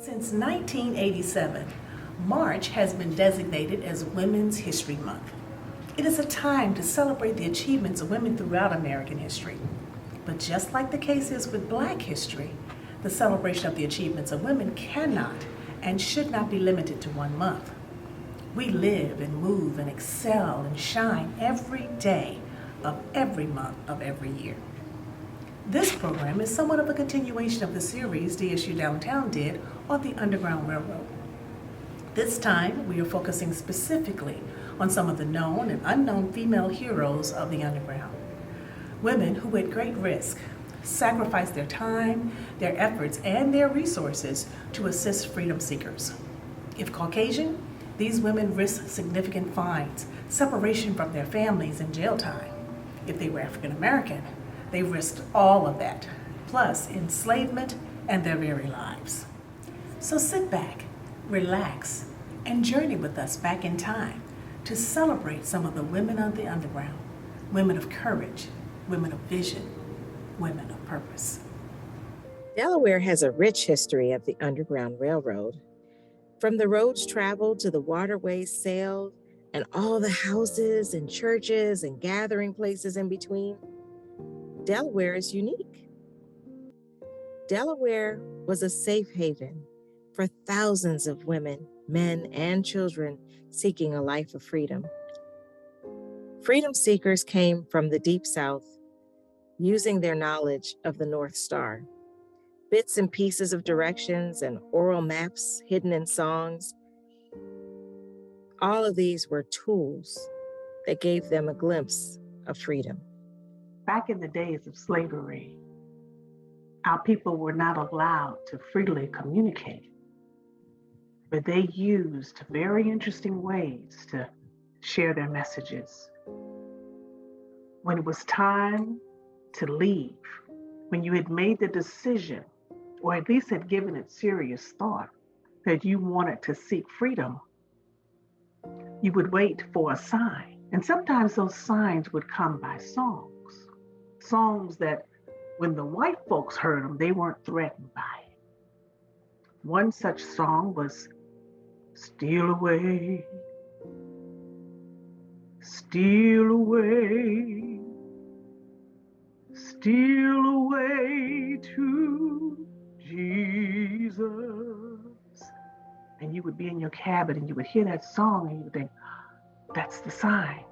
Since 1987, March has been designated as Women's History Month. It is a time to celebrate the achievements of women throughout American history. But just like the case is with Black history, the celebration of the achievements of women cannot and should not be limited to one month. We live and move and excel and shine every day of every month of every year. This program is somewhat of a continuation of the series DSU Downtown did on the Underground Railroad. This time, we are focusing specifically on some of the known and unknown female heroes of the Underground. Women who at great risk sacrificed their time, their efforts, and their resources to assist freedom seekers. If Caucasian, these women risked significant fines, separation from their families, and jail time. If they were African American, they risked all of that, plus enslavement and their very lives. So sit back, relax, and journey with us back in time to celebrate some of the women of the Underground, women of courage, women of vision, women of purpose. Delaware has a rich history of the Underground Railroad. From the roads traveled to the waterways sailed, and all the houses and churches and gathering places in between, Delaware is unique. Delaware was a safe haven for thousands of women, men, and children seeking a life of freedom. Freedom seekers came from the Deep South, using their knowledge of the North Star. Bits and pieces of directions and oral maps hidden in songs. All of these were tools that gave them a glimpse of freedom. Back in the days of slavery, our people were not allowed to freely communicate, but they used very interesting ways to share their messages. When it was time to leave, when you had made the decision, or at least had given it serious thought, that you wanted to seek freedom, you would wait for a sign. And sometimes those signs would come by songs. Songs that when the white folks heard them, they weren't threatened by it. One such song was, "Steal away, steal away, steal away to Jesus." And you would be in your cabin and you would hear that song and you would think, that's the sign.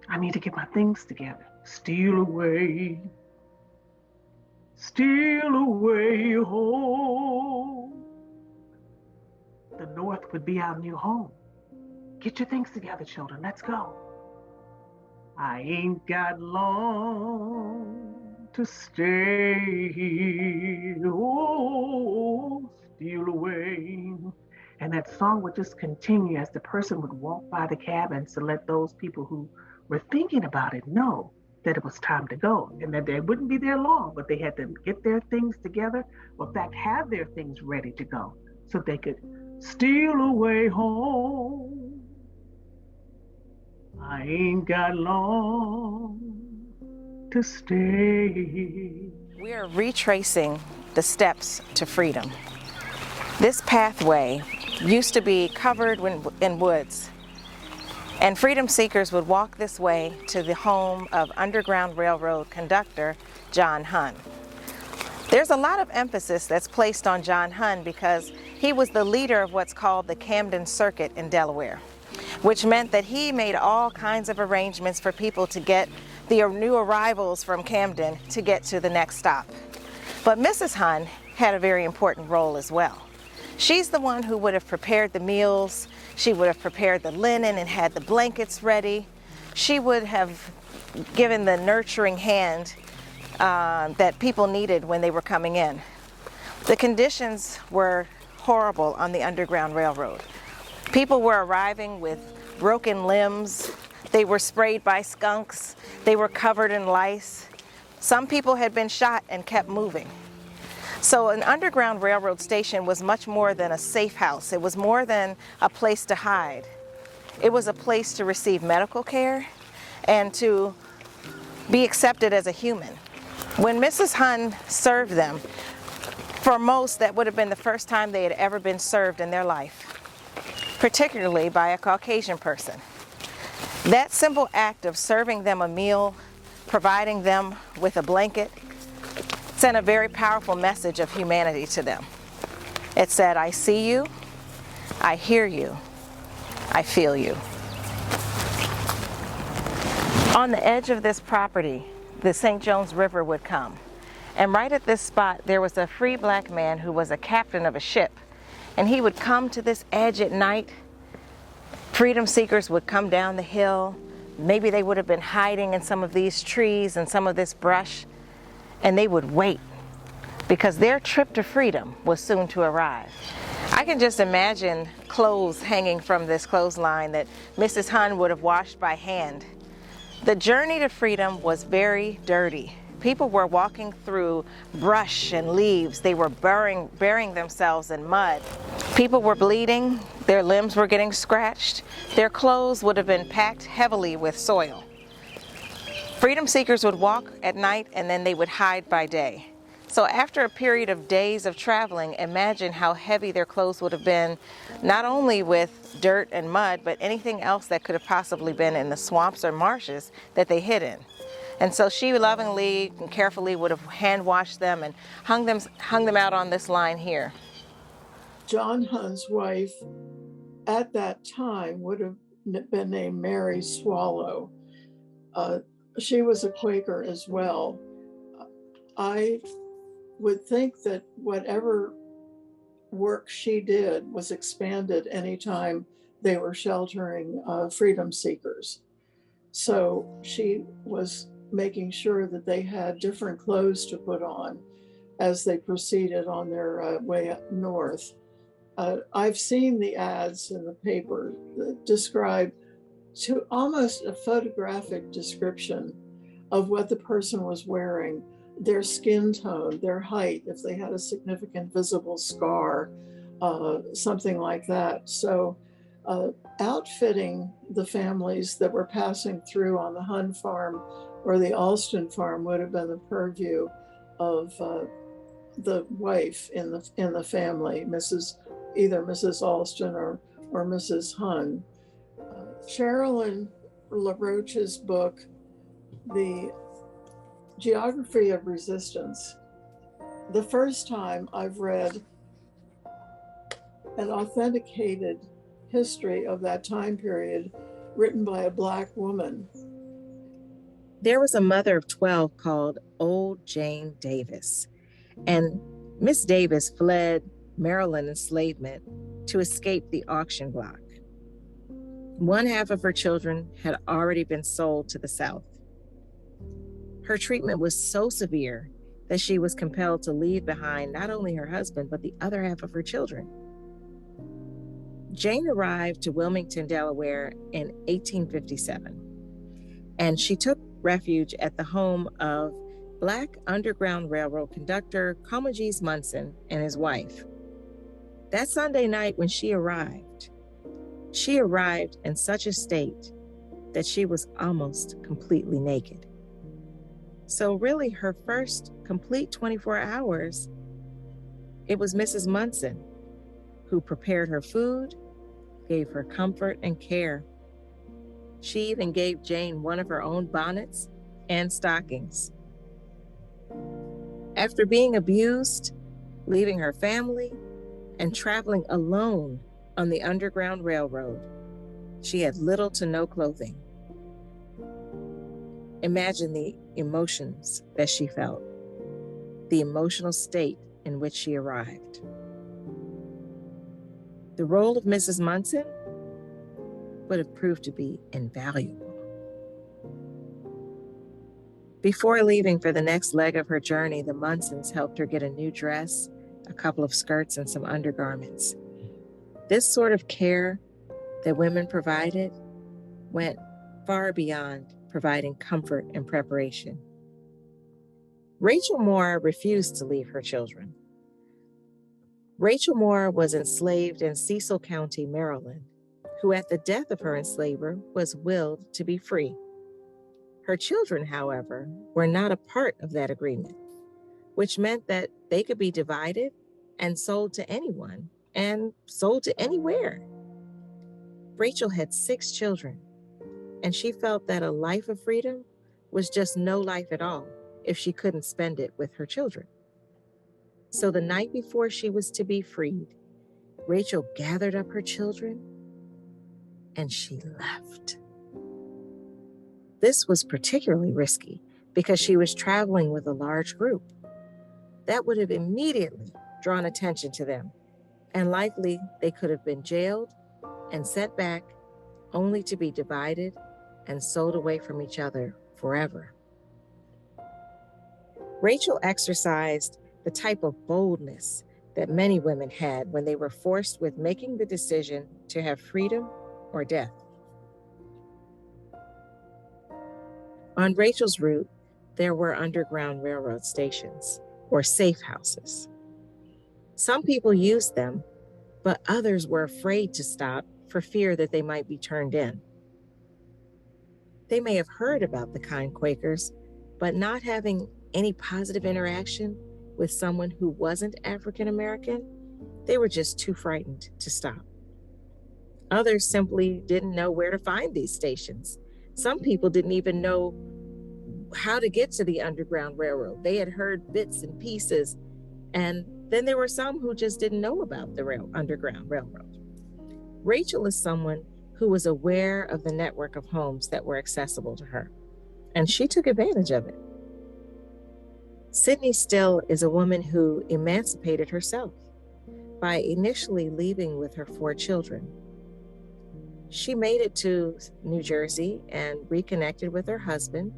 I need to get my things together. Steal away home. The North would be our new home. Get your things together, children. Let's go. I ain't got long to stay here. Oh, steal away. And that song would just continue as the person would walk by the cabins to let those people who were thinking about it know that it was time to go and that they wouldn't be there long, but they had to get their things together, or in fact, have their things ready to go so they could steal away home. I ain't got long to stay. We are retracing the steps to freedom. This pathway used to be covered in woods, and freedom seekers would walk this way to the home of Underground Railroad conductor John Hunn. There's a lot of emphasis that's placed on John Hunn because he was the leader of what's called the Camden Circuit in Delaware, which meant that he made all kinds of arrangements for people to get the new arrivals from Camden to get to the next stop. But Mrs. Hunn had a very important role as well. She's the one who would have prepared the meals, she would have prepared the linen and had the blankets ready. She would have given the nurturing hand that people needed when they were coming in. The conditions were horrible on the Underground Railroad. People were arriving with broken limbs, they were sprayed by skunks, they were covered in lice. Some people had been shot and kept moving. So an Underground Railroad station was much more than a safe house. It was more than a place to hide. It was a place to receive medical care and to be accepted as a human. When Mrs. Hunn served them, For most, that would have been the first time they had ever been served in their life, particularly by a Caucasian person. That simple act of serving them a meal, providing them with a blanket, sent a very powerful message of humanity to them. It said, I see you, I hear you, I feel you. On the edge of this property, the St. Jones River would come. And right at this spot, there was a free black man who was a captain of a ship. And he would come to this edge at night. Freedom seekers would come down the hill. Maybe they would have been hiding in some of these trees and some of this brush. And they would wait, because their trip to freedom was soon to arrive. I can just imagine clothes hanging from this clothesline that Mrs. Hun would have washed by hand. The journey to freedom was very dirty. People were walking through brush and leaves. They were burying themselves in mud. People were bleeding. Their limbs were getting scratched. Their clothes would have been packed heavily with soil. Freedom seekers would walk at night and then they would hide by day. So after a period of days of traveling, imagine how heavy their clothes would have been, not only with dirt and mud, but anything else that could have possibly been in the swamps or marshes that they hid in. And so she lovingly and carefully would have hand washed them and hung them out on this line here. John Hun's wife at that time would have been named Mary Swallow. She was a Quaker as well. I would think that whatever work she did was expanded anytime they were sheltering freedom seekers. So she was making sure that they had different clothes to put on as they proceeded on their way up north. I've seen the ads in the paper that describe to almost a photographic description of what the person was wearing, their skin tone, their height, if they had a significant visible scar, something like that. So outfitting the families that were passing through on the Hun farm or the Alston farm would have been the purview of the wife in the family, either Mrs. Alston or Mrs. Hun. Sherilyn LaRoche's book, The Geography of Resistance, the first time I've read an authenticated history of that time period written by a Black woman. There was a mother of 12 called Old Jane Davis, and Miss Davis fled Maryland enslavement to escape the auction block. One half of her children had already been sold to the South. Her treatment was so severe that she was compelled to leave behind not only her husband, but the other half of her children. Jane arrived to Wilmington, Delaware in 1857, and she took refuge at the home of Black Underground Railroad conductor Comegys Munson and his wife. That Sunday night when she arrived in such a state that she was almost completely naked. So really her first complete 24 hours, it was Mrs. Munson who prepared her food, gave her comfort and care. She even gave Jane one of her own bonnets and stockings. After being abused, leaving her family, and traveling alone on the Underground Railroad, she had little to no clothing. Imagine the emotions that she felt, the emotional state in which she arrived. The role of Mrs. Munson would have proved to be invaluable. Before leaving for the next leg of her journey, the Munsons helped her get a new dress, a couple of skirts, and some undergarments. This sort of care that women provided went far beyond providing comfort and preparation. Rachel Moore refused to leave her children. Rachel Moore was enslaved in Cecil County, Maryland, who at the death of her enslaver was willed to be free. Her children, however, were not a part of that agreement. which meant that they could be divided and sold to anyone and sold to anywhere. Rachel had 6 children, and she felt that a life of freedom was just no life at all if she couldn't spend it with her children. So the night before she was to be freed, Rachel gathered up her children and she left. This was particularly risky because she was traveling with a large group. That would have immediately drawn attention to them, and likely they could have been jailed and sent back only to be divided and sold away from each other forever. Rachel exercised the type of boldness that many women had when they were forced with making the decision to have freedom or death. On Rachel's route, there were Underground Railroad stations, or safe houses. Some people used them, but others were afraid to stop for fear that they might be turned in. They may have heard about the kind Quakers, but not having any positive interaction with someone who wasn't African American, they were just too frightened to stop. Others simply didn't know where to find these stations. Some people didn't even know how to get to the Underground Railroad. They had heard bits and pieces, and then there were some who just didn't know about the Underground Railroad. Rachel is someone who was aware of the network of homes that were accessible to her, and she took advantage of it. Sydney Still is a woman who emancipated herself by initially leaving with her 4 children. She made it to New Jersey and reconnected with her husband,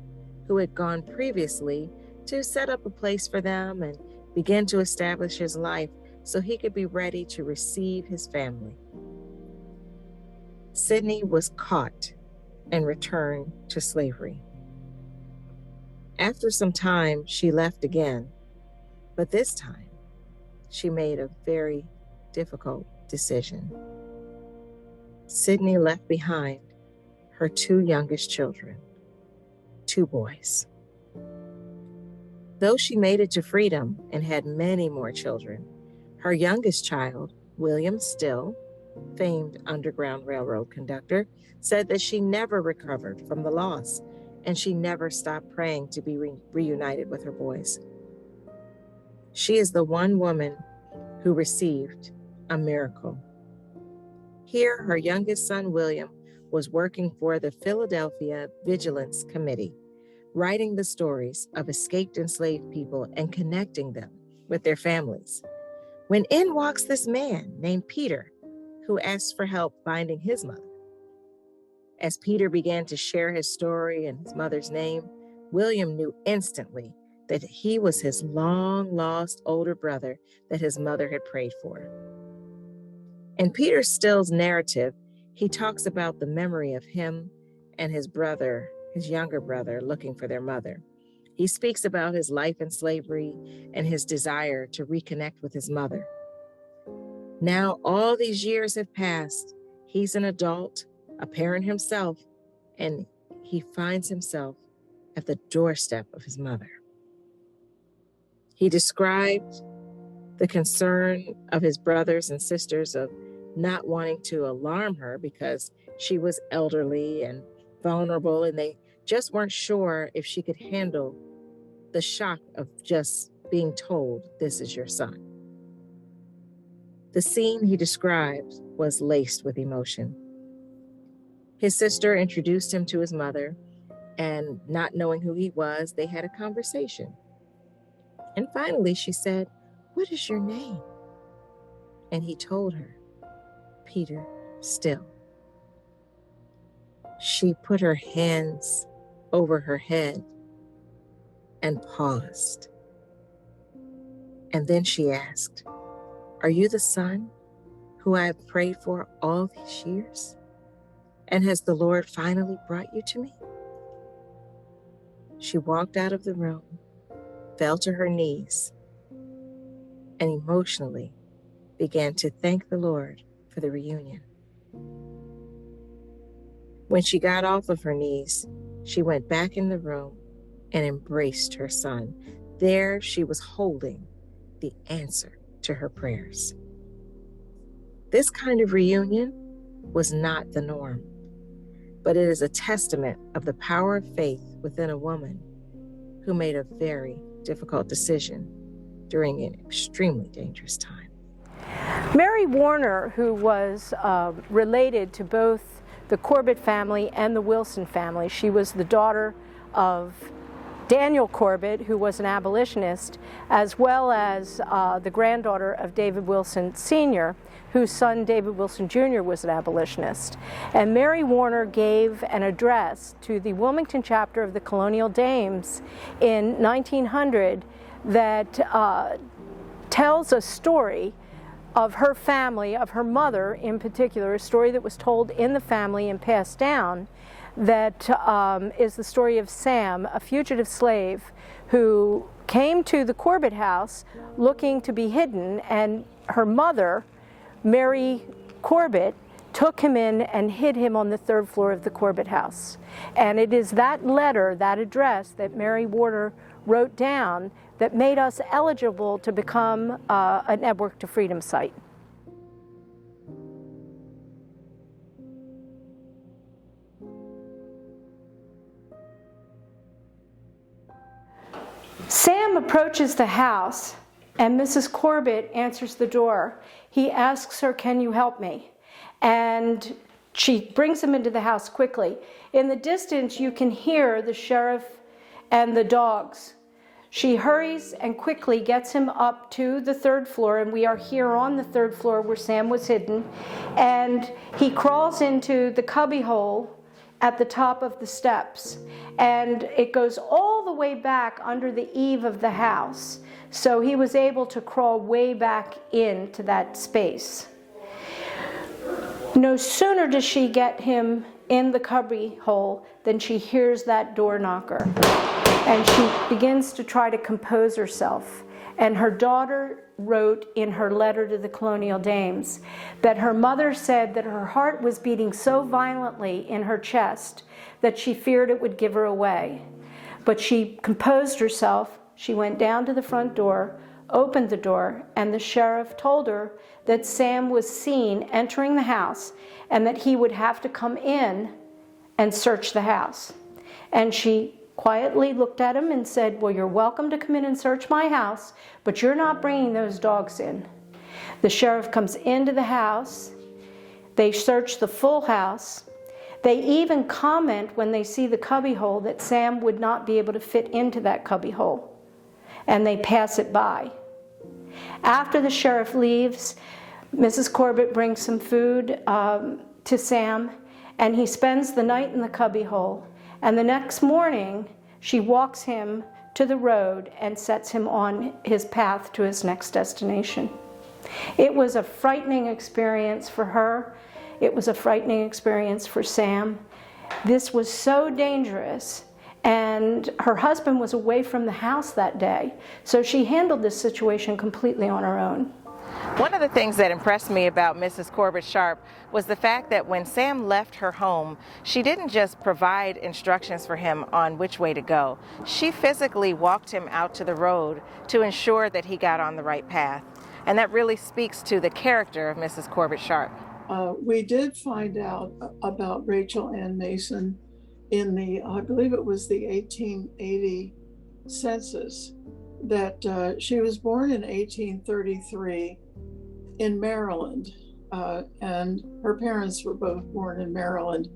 who had gone previously to set up a place for them and begin to establish his life so he could be ready to receive his family. Sydney was caught and returned to slavery. After some time, she left again, but this time she made a very difficult decision. Sydney left behind her 2 youngest children, 2 boys. Though she made it to freedom and had many more children, her youngest child, William Still, famed Underground Railroad conductor, said that she never recovered from the loss and she never stopped praying to be reunited with her boys. She is the one woman who received a miracle. Here, her youngest son, William, was working for the Philadelphia Vigilance Committee, writing the stories of escaped enslaved people and connecting them with their families, when in walks this man named Peter, who asks for help finding his mother. As Peter began to share his story and his mother's name, William knew instantly that he was his long-lost older brother that his mother had prayed for. In Peter Still's narrative, he talks about the memory of him and his brother, his younger brother, looking for their mother. He speaks about his life in slavery and his desire to reconnect with his mother. Now, all these years have passed. He's an adult, a parent himself, and he finds himself at the doorstep of his mother. He described the concern of his brothers and sisters of not wanting to alarm her because she was elderly and vulnerable, and they just weren't sure if she could handle the shock of just being told, "This is your son." The scene he described was laced with emotion. His sister introduced him to his mother, and not knowing who he was, they had a conversation. And finally she said, "What is your name?" And he told her, "Peter Still." She put her hands over her head and paused. And then she asked, "Are you the son who I have prayed for all these years? And has the Lord finally brought you to me?" She walked out of the room, fell to her knees, and emotionally began to thank the Lord for the reunion. When she got off of her knees, she went back in the room and embraced her son, there she was holding the answer to her prayers. This kind of reunion was not the norm, but it is a testament of the power of faith within a woman who made a very difficult decision during an extremely dangerous time. Mary Warner, who was related to both the Corbett family and the Wilson family, she was the daughter of Daniel Corbett, who was an abolitionist, as well as the granddaughter of David Wilson Sr., whose son David Wilson Jr. was an abolitionist. And Mary Warner gave an address to the Wilmington chapter of the Colonial Dames in 1900 that tells a story of her family, of her mother in particular, a story that was told in the family and passed down, that is the story of Sam, a fugitive slave who came to the Corbett house looking to be hidden, and her mother, Mary Corbett, took him in and hid him on the third floor of the Corbett house. And it is that letter, that address that Mary Warner wrote down that made us eligible to become a Network to Freedom site. Sam approaches the house and Mrs. Corbett answers the door. He asks her, "Can you help me?" And she brings him into the house quickly. In the distance, you can hear the sheriff and the dogs. She hurries and quickly gets him up to the third floor, and we are here on the third floor where Sam was hidden. And he crawls into the cubby hole at the top of the steps, and it goes all the way back under the eave of the house. So he was able to crawl way back into that space. No sooner does she get him in the cubby hole than she hears that door knocker. And she begins to try to compose herself. And her daughter wrote in her letter to the Colonial Dames that her mother said that her heart was beating so violently in her chest that she feared it would give her away. But she composed herself. She went down to the front door, opened the door, and the sheriff told her that Sam was seen entering the house and that he would have to come in and search the house. And she quietly looked at him and said, "Well, you're welcome to come in and search my house, but you're not bringing those dogs in." The sheriff comes into the house. They search the full house. They even comment when they see the cubby hole that Sam would not be able to fit into that cubby hole, and they pass it by. After the sheriff leaves, Mrs. Corbett brings some food to Sam, and he spends the night in the cubby hole. And the next morning, she walks him to the road and sets him on his path to his next destination. It was a frightening experience for her. It was a frightening experience for Sam. This was so dangerous, and her husband was away from the house that day, so she handled this situation completely on her own. One of the things that impressed me about Mrs. Corbett Sharp was the fact that when Sam left her home, she didn't just provide instructions for him on which way to go. She physically walked him out to the road to ensure that he got on the right path. And that really speaks to the character of Mrs. Corbett Sharp. We did find out about Rachel Ann Mason in the, I believe it was the 1880 census, that she was born in 1833 in Maryland, and her parents were both born in Maryland.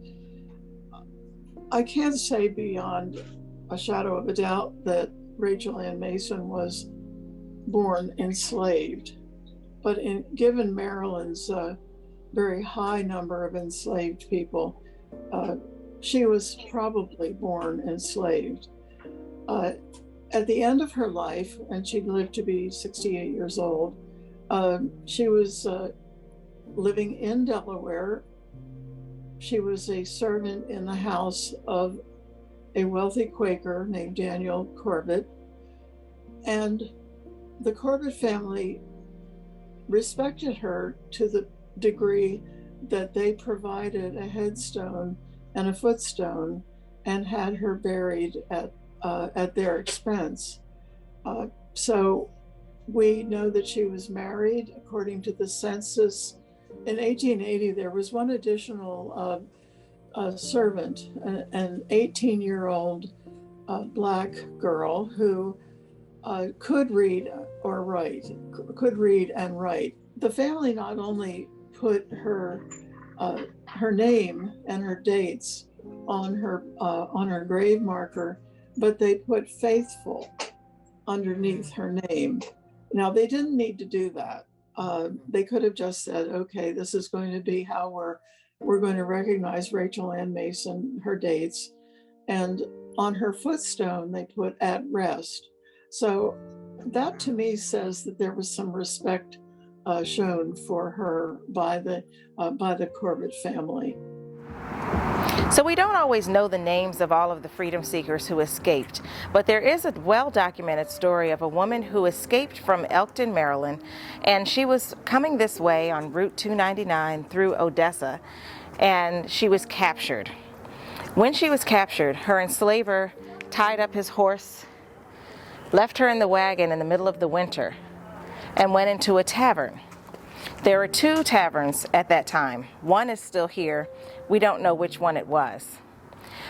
I can't say beyond a shadow of a doubt that Rachel Ann Mason was born enslaved, but given Maryland's very high number of enslaved people, she was probably born enslaved. At the end of her life, and she lived to be 68 years old, she was living in Delaware. She was a servant in the house of a wealthy Quaker named Daniel Corbett. And the Corbett family respected her to the degree that they provided a headstone and a footstone and had her buried at their expense. So we know that she was married according to the census. In 1880, there was one additional servant, an 18-year-old Black girl who could read and write. The family not only put her name and her dates on her grave marker, but they put faithful underneath her name. Now, they didn't need to do that. They could have just said, okay, this is going to be how we're going to recognize Rachel Ann Mason, her dates. And on her footstone, they put at rest. So that to me says that there was some respect shown for her by the Corbett family. So we don't always know the names of all of the freedom seekers who escaped, but there is a well-documented story of a woman who escaped from Elkton, Maryland, and she was coming this way on Route 299 through Odessa, and she was captured. When she was captured, her enslaver tied up his horse, left her in the wagon in the middle of the winter, and went into a tavern. There were 2 taverns at that time. One is still here. We don't know which one it was.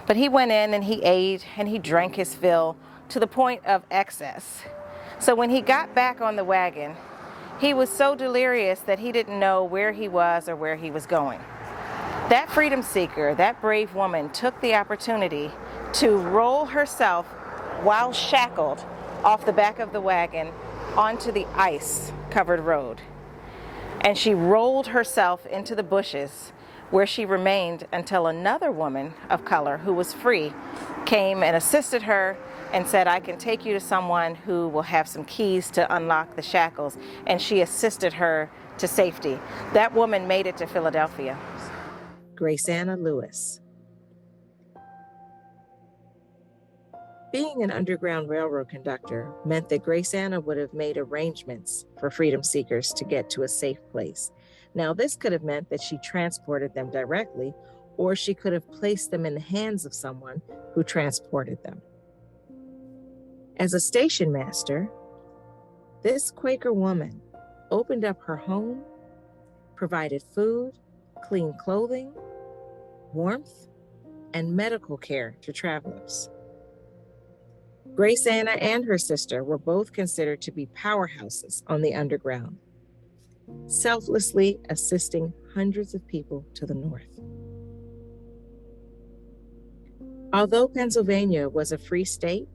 But he went in and he ate and he drank his fill to the point of excess. So when he got back on the wagon, he was so delirious that he didn't know where he was or where he was going. That freedom seeker, that brave woman, took the opportunity to roll herself while shackled off the back of the wagon onto the ice-covered road. And she rolled herself into the bushes, where she remained until another woman of color who was free came and assisted her and said, I can take you to someone who will have some keys to unlock the shackles. And she assisted her to safety. That woman made it to Philadelphia. Grace Anna Lewis. Being an Underground Railroad conductor meant that Grace Anna would have made arrangements for freedom seekers to get to a safe place. Now, this could have meant that she transported them directly, or she could have placed them in the hands of someone who transported them. As a station master, this Quaker woman opened up her home, provided food, clean clothing, warmth, and medical care to travelers. Grace Anna and her sister were both considered to be powerhouses on the underground, selflessly assisting hundreds of people to the north. Although Pennsylvania was a free state,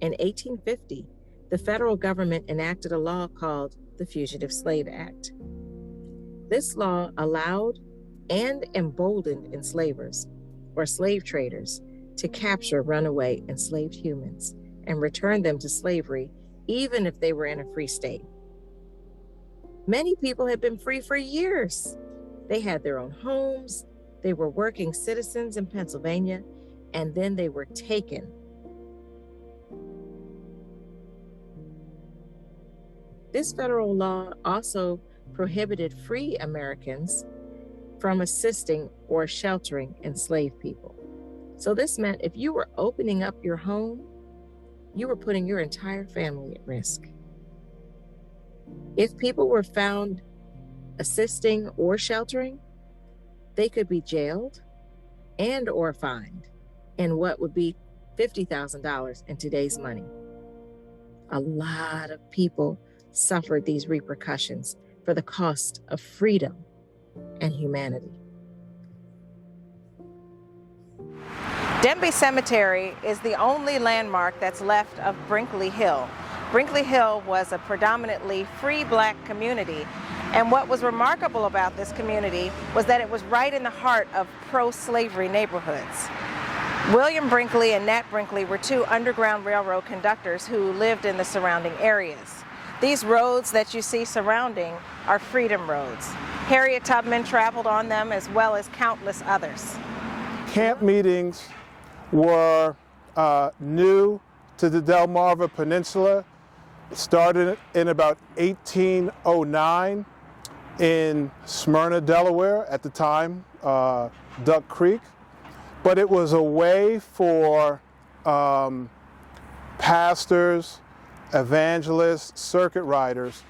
in 1850, the federal government enacted a law called the Fugitive Slave Act. This law allowed and emboldened enslavers, or slave traders, to capture runaway enslaved humans and return them to slavery, even if they were in a free state. Many people had been free for years. They had their own homes, they were working citizens in Pennsylvania, and then they were taken. This federal law also prohibited free Americans from assisting or sheltering enslaved people. So this meant if you were opening up your home, you were putting your entire family at risk. If people were found assisting or sheltering, they could be jailed and or fined in what would be $50,000 in today's money. A lot of people suffered these repercussions for the cost of freedom and humanity. Denby Cemetery is the only landmark that's left of Brinkley Hill. Brinkley Hill was a predominantly free Black community, and what was remarkable about this community was that it was right in the heart of pro-slavery neighborhoods. William Brinkley and Nat Brinkley were 2 Underground Railroad conductors who lived in the surrounding areas. These roads that you see surrounding are freedom roads. Harriet Tubman traveled on them, as well as countless others. Camp meetings were new to the Delmarva Peninsula. It started in about 1809 in Smyrna, Delaware, at the time, Duck Creek. But it was a way for pastors evangelists, circuit riders,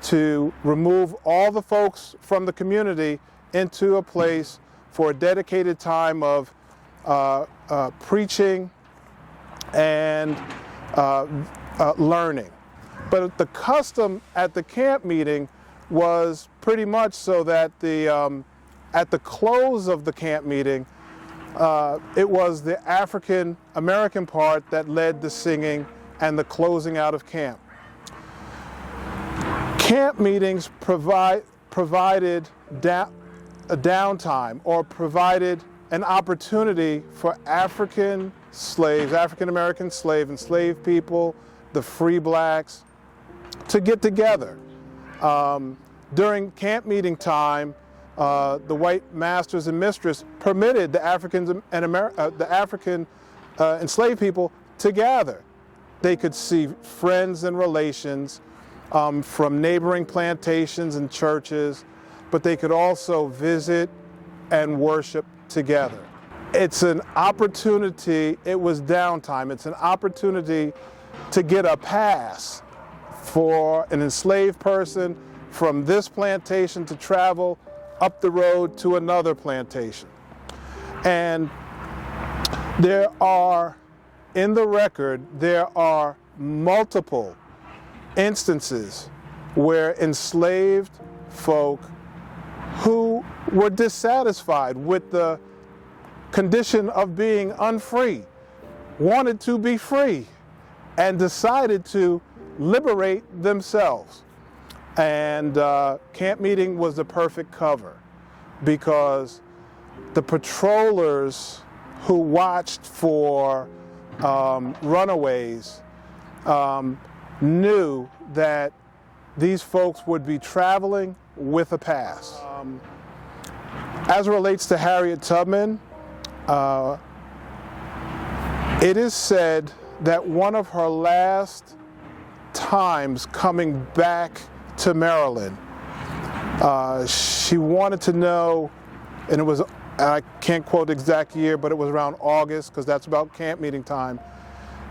to remove all the folks from the community into a place for a dedicated time of preaching and learning. But the custom at the camp meeting was pretty much so that at the close of the camp meeting, it was the African American part that led the singing and the closing out of camp. Camp meetings provided a downtime, or provided an opportunity for African slaves, African American slave, enslaved people, the free blacks, to get together. During camp meeting time, the white masters and mistress permitted the Africans and the African enslaved people to gather. They could see friends and relations from neighboring plantations and churches, but they could also visit and worship together. It's an opportunity, it was downtime, it's an opportunity to get a pass for an enslaved person from this plantation to travel up the road to another plantation. And there are, in the record, there are multiple instances where enslaved folk who were dissatisfied with the condition of being unfree wanted to be free and decided to liberate themselves. And camp meeting was the perfect cover, because the patrollers who watched for runaways knew that these folks would be traveling with a pass. As it relates to Harriet Tubman, it is said that one of her last times coming back to Maryland, she wanted to know, and it was, I can't quote the exact year, but it was around August, because that's about camp meeting time.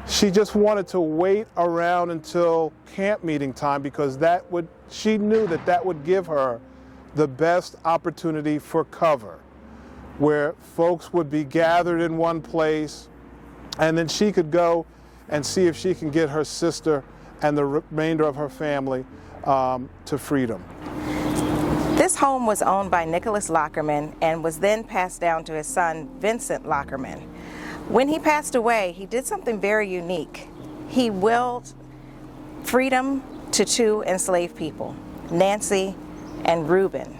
She just wanted to wait around until camp meeting time, because she knew that would give her the best opportunity for cover, where folks would be gathered in one place, and then she could go and see if she can get her sister and the remainder of her family to freedom. This home was owned by Nicolas Lockerman and was then passed down to his son, Vincent Lockerman. When he passed away, he did something very unique. He willed freedom to two enslaved people, Nancy and Reuben.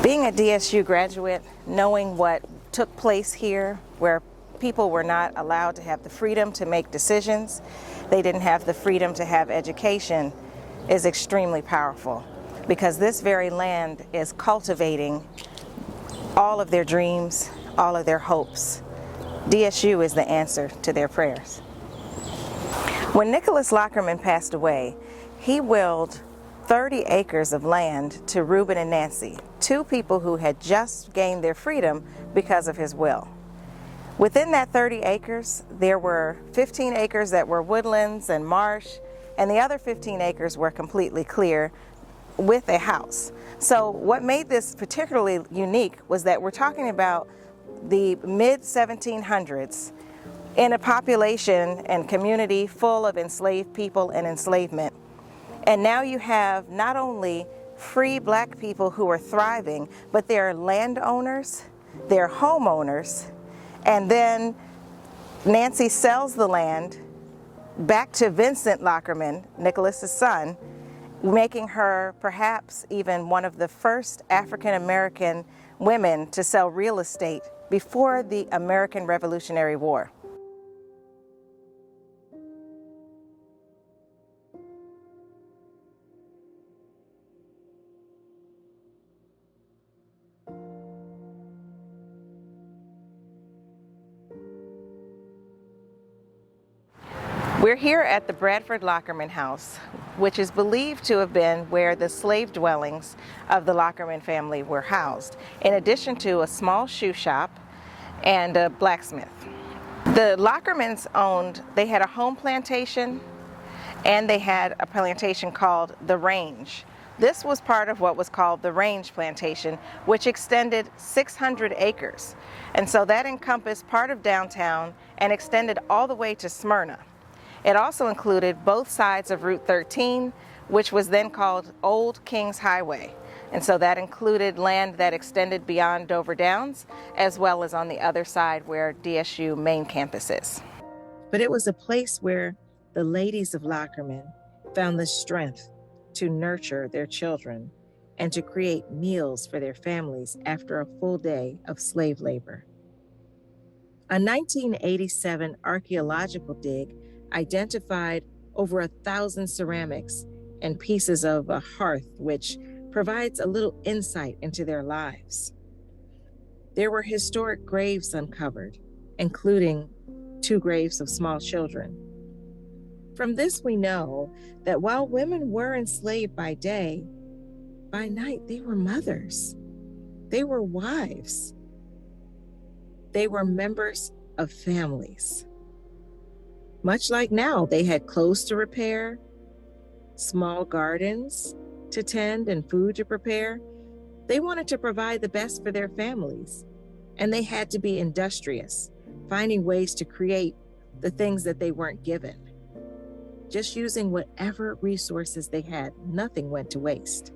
Being a DSU graduate, knowing what took place here, where people were not allowed to have the freedom to make decisions, they didn't have the freedom to have education, is extremely powerful, because this very land is cultivating all of their dreams, all of their hopes. DSU is the answer to their prayers. When Nicolas Lockerman passed away, he willed 30 acres of land to Reuben and Nancy, two people who had just gained their freedom because of his will. Within that 30 acres, there were 15 acres that were woodlands and marsh, and the other 15 acres were completely clear with a house. So what made this particularly unique was that we're talking about the mid-1700s in a population and community full of enslaved people and enslavement. And now you have not only free black people who are thriving, but they're landowners, they're homeowners, and then Nancy sells the land back to Vincent Lockerman, Nicholas's son, making her perhaps even one of the first African American women to sell real estate before the American Revolutionary War. We're here at the Bradford Lockerman house, which is believed to have been where the slave dwellings of the Lockerman family were housed, in addition to a small shoe shop and a blacksmith. The Lockermans they had a home plantation, And they had a plantation called the Range. This was part of what was called the Range Plantation, which extended 600 acres. And so that encompassed part of downtown and extended all the way to Smyrna. It also included both sides of Route 13, which was then called Old Kings Highway. And so that included land that extended beyond Dover Downs, as well as on the other side where DSU main campus is. But it was a place where the ladies of Lockerman found the strength to nurture their children and to create meals for their families after a full day of slave labor. A 1987 archaeological dig identified over 1,000 ceramics and pieces of a hearth, which provides a little insight into their lives. There were historic graves uncovered, including 2 graves of small children. From this, we know that while women were enslaved by day, by night they were mothers. They were wives. They were members of families. Much like now, they had clothes to repair, small gardens to tend, and food to prepare. They wanted to provide the best for their families, and they had to be industrious, finding ways to create the things that they weren't given. Just using whatever resources they had, nothing went to waste.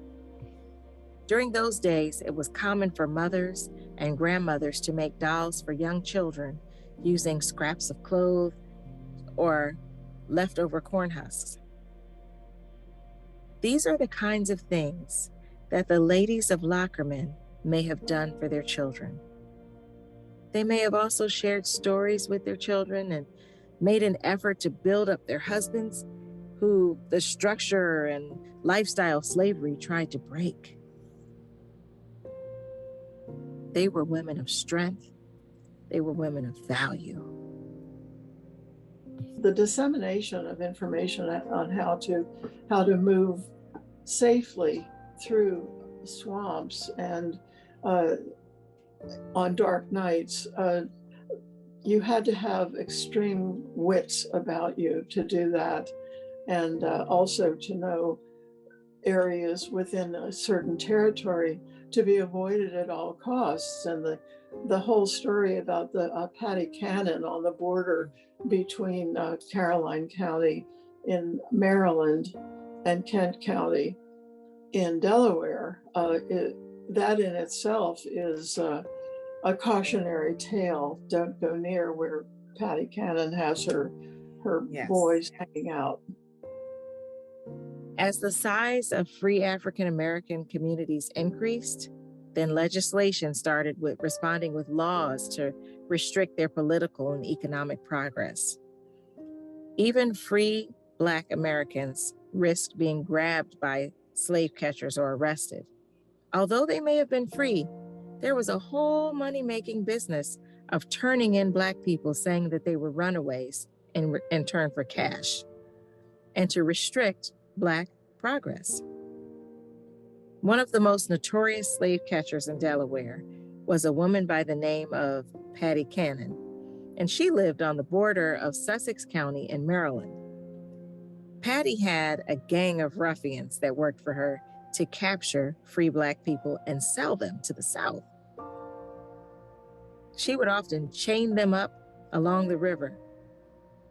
During those days, it was common for mothers and grandmothers to make dolls for young children using scraps of cloth or leftover corn husks. These are the kinds of things that the ladies of Lockerman may have done for their children. They may have also shared stories with their children and made an effort to build up their husbands, who the structure and lifestyle of slavery tried to break. They were women of strength. They were women of value. The dissemination of information on how to move safely through swamps and on dark nights, you had to have extreme wits about you to do that, and also to know areas within a certain territory to be avoided at all costs. And the whole story about the Patty Cannon on the border between Caroline County in Maryland and Kent County in Delaware, that in itself is a cautionary tale. Don't go near where Patty Cannon has her Yes. boys hanging out. As the size of free African American communities increased, then legislation started with responding with laws to restrict their political and economic progress. Even free Black Americans risked being grabbed by slave catchers or arrested. Although they may have been free, there was a whole money-making business of turning in Black people, saying that they were runaways in turn for cash, and to restrict Black progress. One of the most notorious slave catchers in Delaware was a woman by the name of Patty Cannon, and she lived on the border of Sussex County in Maryland. Patty had a gang of ruffians that worked for her to capture free Black people and sell them to the South. She would often chain them up along the river,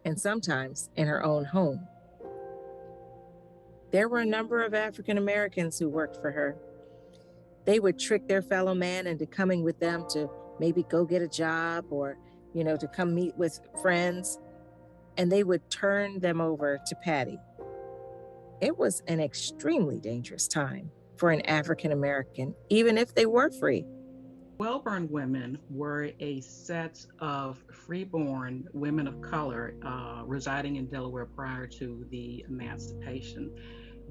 and sometimes in her own home. There were a number of African Americans who worked for her. They would trick their fellow man into coming with them to maybe go get a job or, to come meet with friends, and they would turn them over to Patty. It was an extremely dangerous time for an African American, even if they were free. Wellburned Women were a set of freeborn women of color residing in Delaware prior to the emancipation.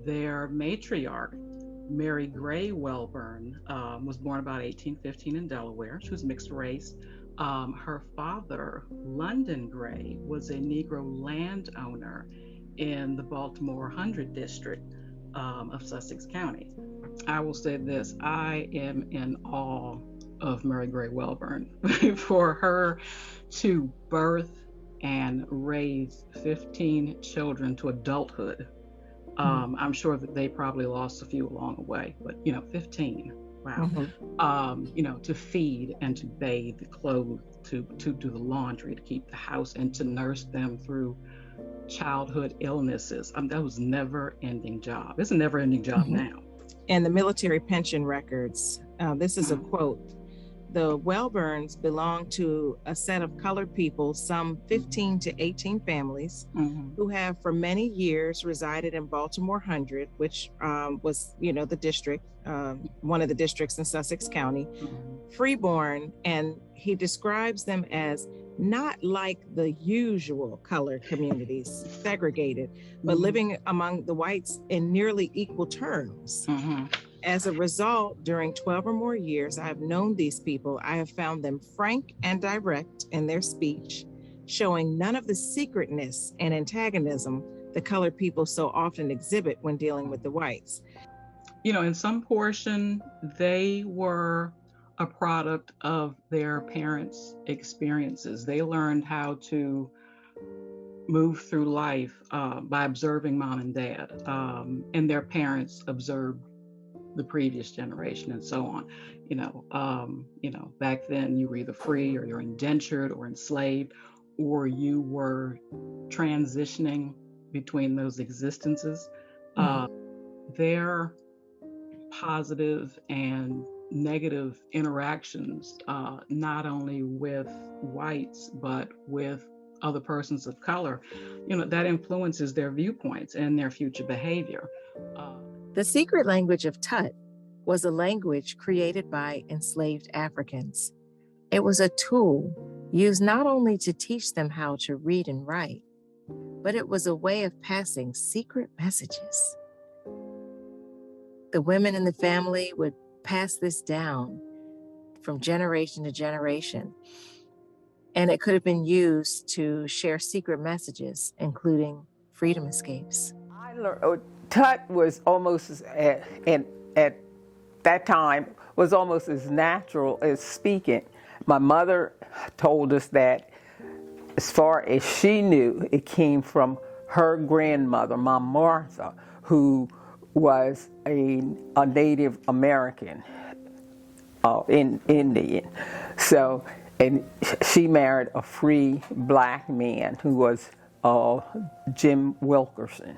Their matriarch, Mary Gray Wellburn, was born about 1815 in Delaware. She was mixed race. Her father, London Gray, was a Negro landowner in the Baltimore 100 district of Sussex County. I will say this, I am in awe of Mary Gray Wellburn for her to birth and raised 15 children to adulthood. I'm sure that they probably lost a few along the way, but 15. Wow. To feed and to bathe, to clothe, to do the laundry, to keep the house, and to nurse them through childhood illnesses. That was never-ending job. It's a never-ending job now. And the military pension records. This is a quote. The Wellburns belong to a set of colored people, some 15 to 18 families, who have for many years resided in Baltimore 100, which was, the district, one of the districts in Sussex County, freeborn, and he describes them as not like the usual colored communities, segregated, but living among the whites in nearly equal terms. As a result, during 12 or more years I have known these people, I have found them frank and direct in their speech, showing none of the secretness and antagonism the colored people so often exhibit when dealing with the whites. In some portion, they were a product of their parents' experiences. They learned how to move through life by observing mom and dad, and their parents observed the previous generation and so on. Back then you were either free or you're indentured or enslaved, or you were transitioning between those existences. Their positive and negative interactions, not only with whites, but with other persons of color, that influences their viewpoints and their future behavior. The secret language of Tut was a language created by enslaved Africans. It was a tool used not only to teach them how to read and write, but it was a way of passing secret messages. The women in the family would pass this down from generation to generation, and it could have been used to share secret messages, including freedom escapes. Tut was almost, at that time, was almost as natural as speaking. My mother told us that as far as she knew, it came from her grandmother, Mom Martha, who was a Native American, Indian. So, and she married a free black man who was Jim Wilkerson.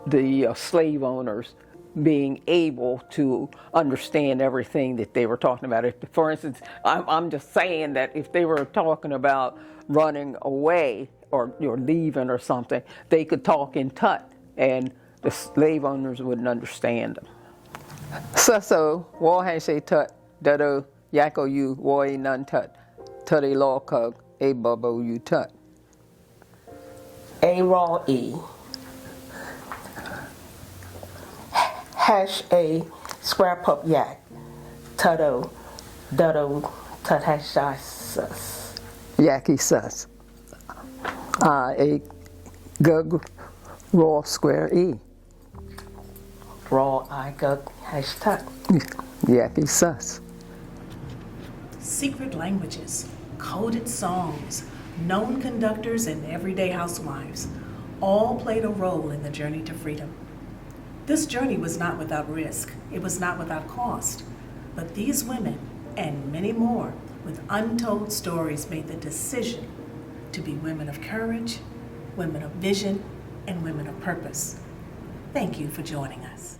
The slave owners being able to understand everything that they were talking about. For instance, I'm just saying that if they were talking about running away or leaving or something, they could talk in Tut, and the slave owners wouldn't understand them. So, Walhan say Tut, Dado, Yako you, Woi Nun Tut, Tutty Law Cug, A Bubbo you Tut. A Raw E. Hash A scrap up yak, Tutto, Dado, Tut hash sus. Yaki sus. A Gug Raw square E. Raw I Gug hash Tut. Yaki sus. Secret languages, coded songs, known conductors, and everyday housewives all played a role in the journey to freedom. This journey was not without risk. It was not without cost. But these women, and many more, with untold stories, made the decision to be women of courage, women of vision, and women of purpose. Thank you for joining us.